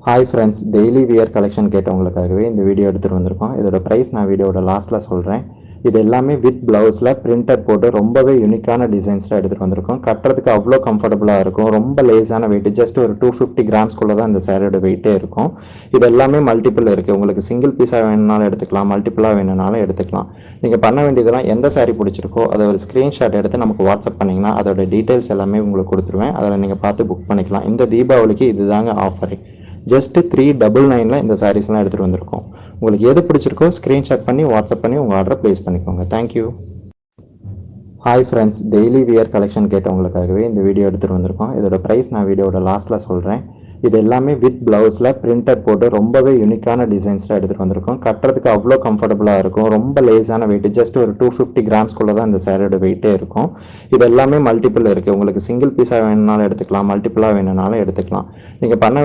Hi friends, daily wear collection கேட்டவங்களுக்காகவே இந்த video எடுத்துகிட்டு வந்திருக்கோம். இதோட ப்ரைஸ் நான் வீடியோட லாஸ்ட்டில் சொல்கிறேன். இது எல்லாமே வித் ப்ளவுஸில் பிரிண்டட் போட்டு ரொம்பவே யூனிக்கான டிசைன்ஸில் எடுத்துகிட்டு வந்திருக்கோம். கட்டுறதுக்கு அவ்வளோ கம்ஃபர்டபுளாக இருக்கும். ரொம்ப லேஸான வெயிட், ஜஸ்ட் ஒரு 250 கிராம்ஸ்குள்ளே தான் இந்த சேரீயோட வெயிட்டே இருக்கும். இது எல்லாமே மல்டிபிள் இருக்குது. உங்களுக்கு சிங்கிள் பீஸாக வேணுனாலும் எடுத்துக்கலாம், மல்டிபிளாக வேணுனாலும் எடுத்துக்கலாம். நீங்கள் பண்ண வேண்டியதெல்லாம் எந்த சாரீ பிடிச்சிருக்கோ அதை ஒரு ஸ்க்ரீன்ஷாட் எடுத்து நமக்கு வாட்ஸ்அப் பண்ணிங்கன்னா அதோட டீட்டெயில்ஸ் எல்லாமே உங்களுக்கு கொடுத்துருவேன். அதில் நீங்கள் பார்த்து புக் பண்ணிக்கலாம். இந்த தீபாவளிக்கு இதுதாங்க ஆஃபரு. ஜஸ்ட் 399 இந்த சாரீஸ்லாம் எடுத்துகிட்டு வந்திருக்கோம். உங்களுக்கு எது பிடிச்சிருக்கோ ஸ்க்ரீன்ஷாட் பண்ணி வாட்ஸ்அப் பண்ணி உங்கள் ஆர்டரை ப்ளேஸ் பண்ணிக்கோங்க. Thank you. Hi friends, daily wear collection கேட்டவங்களுக்காகவே இந்த வீடியோ எடுத்துகிட்டு வந்திருக்கோம். இதோட ப்ரைஸ் நான் வீடியோட லாஸ்ட்டில் சொல்கிறேன். இது எல்லாமே வித் ப்ளவுஸில் பிரிண்டட் போட்டு ரொம்பவே யூனிக்கான டிசைன்ஸில் எடுத்துகிட்டு வந்திருக்கோம். கட்டுறதுக்கு அவ்வளோ கம்ஃபர்டபுளாக இருக்கும். ரொம்ப லேஸான வெயிட், ஜஸ்ட் ஒரு 250 கிராம்ஸ்குள்ளே தான் இந்த சேரீயோட வெயிட்டே இருக்கும். இது எல்லாமே மல்டிபிள் இருக்குது. உங்களுக்கு சிங்கிள் பீஸாக வேணுனாலும் எடுத்துக்கலாம், மல்டிபிளாக வேணுனாலும் எடுத்துக்கலாம். நீங்கள் பண்ண